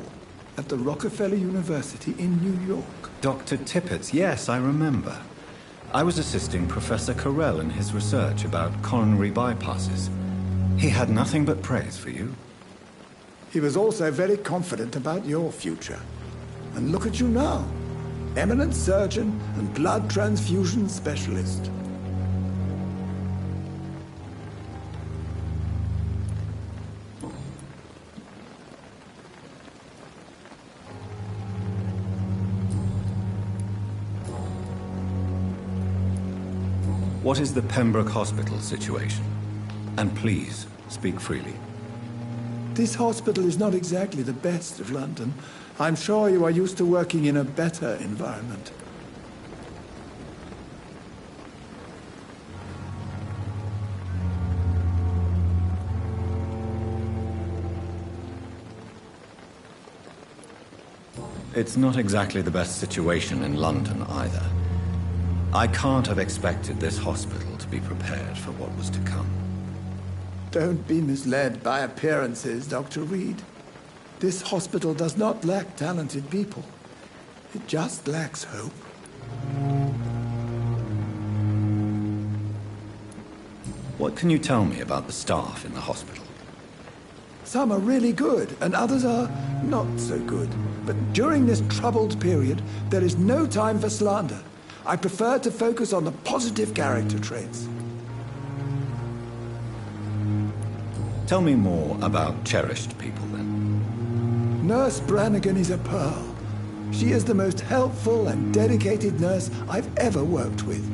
at the Rockefeller University in New York. Dr. Tippett's, yes, I remember. I was assisting Professor Carell in his research about coronary bypasses. He had nothing but praise for you. He was also very confident about your future. And look at you now. Eminent surgeon and blood transfusion specialist. What is the Pembroke Hospital situation? And please, speak freely. This hospital is not exactly the best of London. I'm sure you are used to working in a better environment. It's not exactly the best situation in London either. I can't have expected this hospital to be prepared for what was to come. Don't be misled by appearances, Dr. Reed. This hospital does not lack talented people. It just lacks hope. What can you tell me about the staff in the hospital? Some are really good, and others are not so good. But during this troubled period, there is no time for slander. I prefer to focus on the positive character traits. Tell me more about cherished people, then. Nurse Brannigan is a pearl. She is the most helpful and dedicated nurse I've ever worked with.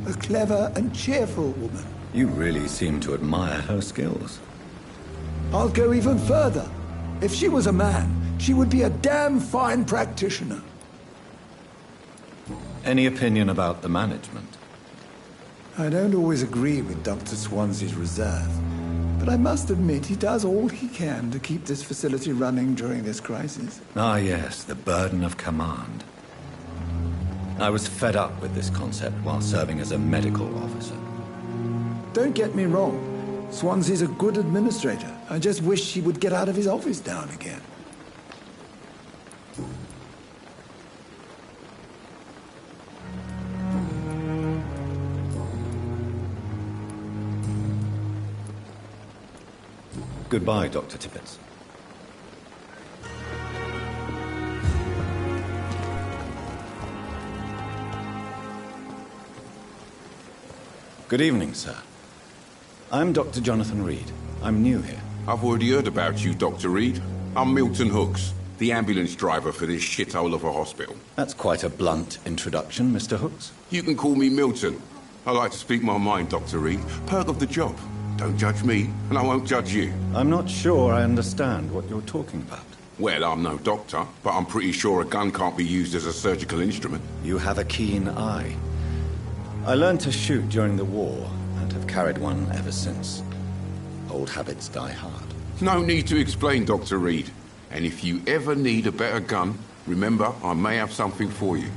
A clever and cheerful woman. You really seem to admire her skills. I'll go even further. If she was a man, she would be a damn fine practitioner. Any opinion about the management? I don't always agree with Dr. Swansea's reserve, but I must admit he does all he can to keep this facility running during this crisis. Ah, yes, the burden of command. I was fed up with this concept while serving as a medical officer. Don't get me wrong. Swansea's a good administrator. I just wish he would get out of his office now and again. Goodbye, Dr. Tippett. Good evening, sir. I'm Dr. Jonathan Reed. I'm new here. I've already heard about you, Dr. Reed. I'm Milton Hooks, the ambulance driver for this shithole of a hospital. That's quite a blunt introduction, Mr. Hooks. You can call me Milton. I like to speak my mind, Dr. Reed. Perk of the job. Don't judge me, and I won't judge you. I'm not sure I understand what you're talking about. Well, I'm no doctor, but I'm pretty sure a gun can't be used as a surgical instrument. You have a keen eye. I learned to shoot during the war, and have carried one ever since. Old habits die hard. No need to explain, Dr. Reed. And if you ever need a better gun, remember, I may have something for you.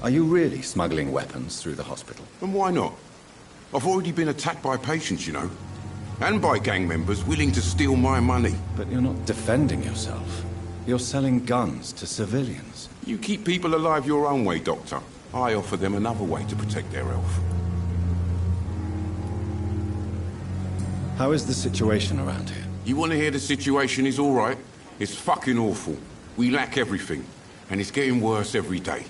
Are you really smuggling weapons through the hospital? And why not? I've already been attacked by patients, you know. And by gang members willing to steal my money. But you're not defending yourself. You're selling guns to civilians. You keep people alive your own way, Doctor. I offer them another way to protect their health. How is the situation around here? You want to hear the situation is all right? It's fucking awful. We lack everything. And it's getting worse every day.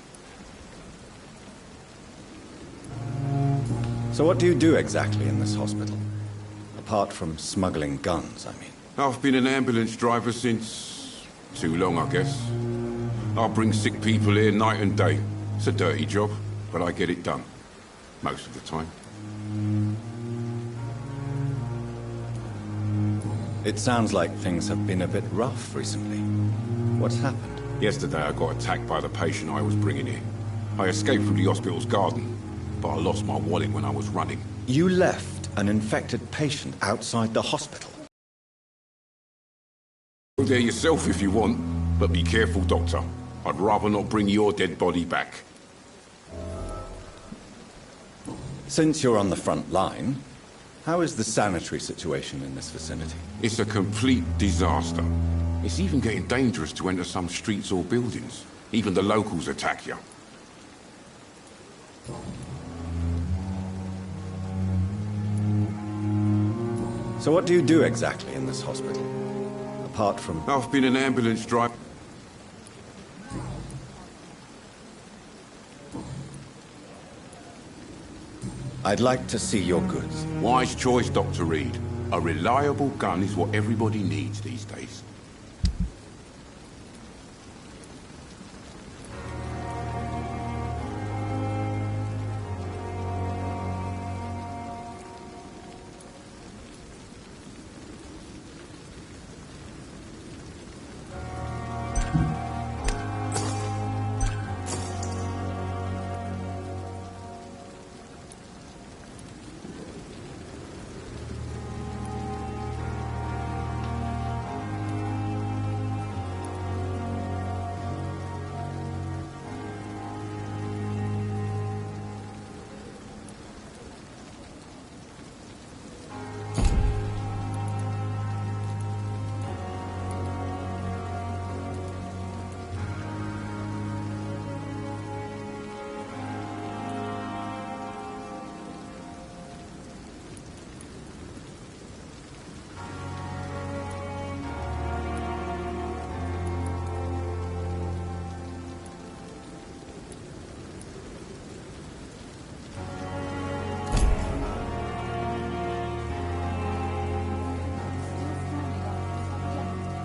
So what do you do exactly in this hospital? Apart from smuggling guns, I mean. I've been an ambulance driver since... too long, I guess. I bring sick people here night and day. It's a dirty job, but I get it done. Most of the time. It sounds like things have been a bit rough recently. What's happened? Yesterday I got attacked by the patient I was bringing here. I escaped from the hospital's garden, but I lost my wallet when I was running. You left an infected patient outside the hospital? Go there yourself if you want, but be careful, Doctor. I'd rather not bring your dead body back. Since you're on the front line, how is the sanitary situation in this vicinity? It's a complete disaster. It's even getting dangerous to enter some streets or buildings. Even the locals attack you. So what do you do exactly in this hospital? Apart from... I've been an ambulance driver. I'd like to see your goods. Wise choice, Dr. Reed. A reliable gun is what everybody needs these days.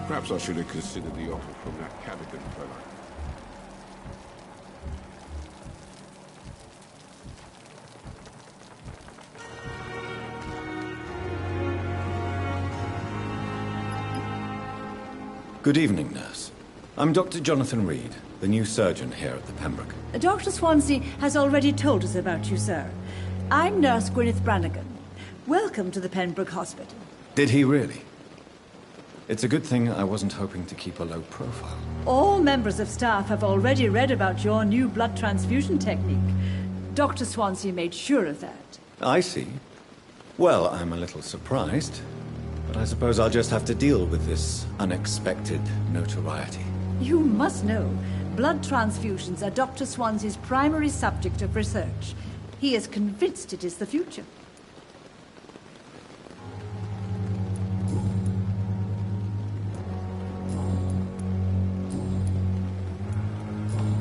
Perhaps I should have considered the offer from that Cadigan fella. Good evening, nurse. I'm Dr. Jonathan Reed, the new surgeon here at the Pembroke. Dr. Swansea has already told us about you, sir. I'm Nurse Gwyneth Brannigan. Welcome to the Pembroke Hospital. Did he really? It's a good thing I wasn't hoping to keep a low profile. All members of staff have already read about your new blood transfusion technique. Dr. Swansea made sure of that. I see. Well, I'm a little surprised, but I suppose I'll just have to deal with this unexpected notoriety. You must know, blood transfusions are Dr. Swansea's primary subject of research. He is convinced it is the future.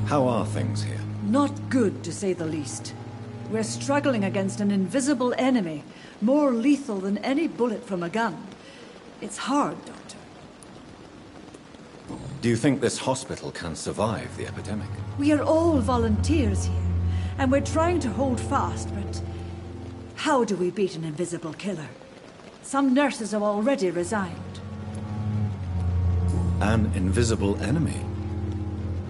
How are things here? Not good, to say the least. We're struggling against an invisible enemy, more lethal than any bullet from a gun. It's hard, Doctor. Do you think this hospital can survive the epidemic? We are all volunteers here, and we're trying to hold fast, but how do we beat an invisible killer? Some nurses have already resigned. An invisible enemy?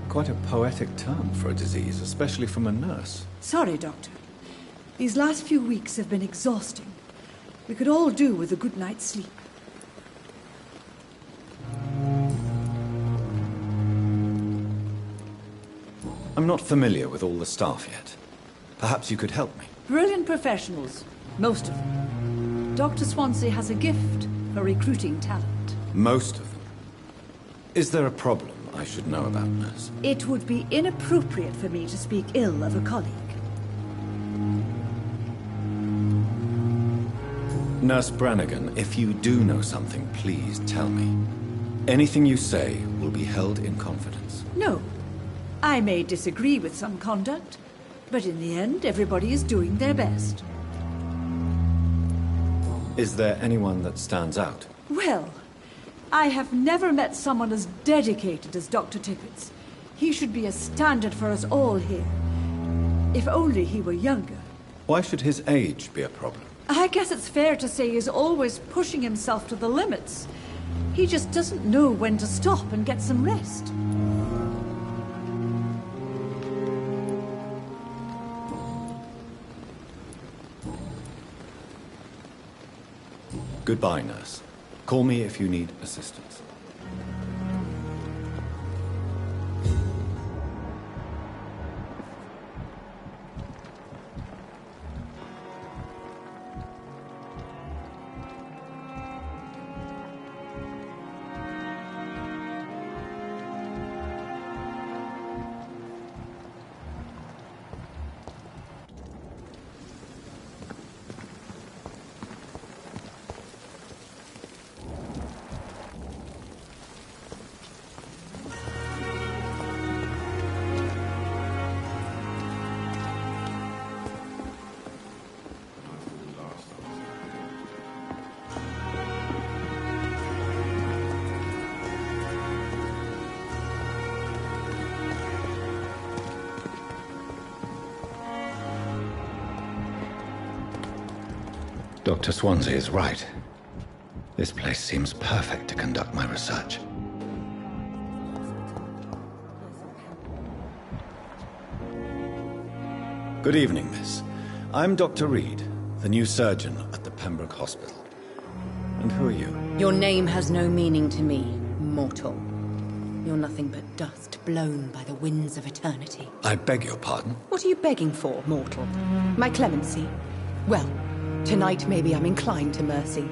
Quite a poetic term for a disease, especially from a nurse. Sorry, Doctor. These last few weeks have been exhausting. We could all do with a good night's sleep. I'm not familiar with all the staff yet. Perhaps you could help me. Brilliant professionals, most of them. Dr. Swansea has a gift for recruiting talent. Most of them? Is there a problem I should know about, nurse? It would be inappropriate for me to speak ill of a colleague. Nurse Brannigan, if you do know something, please tell me. Anything you say will be held in confidence. No. I may disagree with some conduct, but in the end, everybody is doing their best. Is there anyone that stands out? Well, I have never met someone as dedicated as Dr. Tippett's. He should be a standard for us all here. If only he were younger. Why should his age be a problem? I guess it's fair to say he's always pushing himself to the limits. He just doesn't know when to stop and get some rest. Goodbye, nurse. Call me if you need assistance. Dr. Swansea is right. This place seems perfect to conduct my research. Good evening, miss. I'm Dr. Reed, the new surgeon at the Pembroke Hospital. And who are you? Your name has no meaning to me, mortal. You're nothing but dust blown by the winds of eternity. I beg your pardon? What are you begging for, mortal? My clemency? Well, tonight maybe I'm inclined to mercy.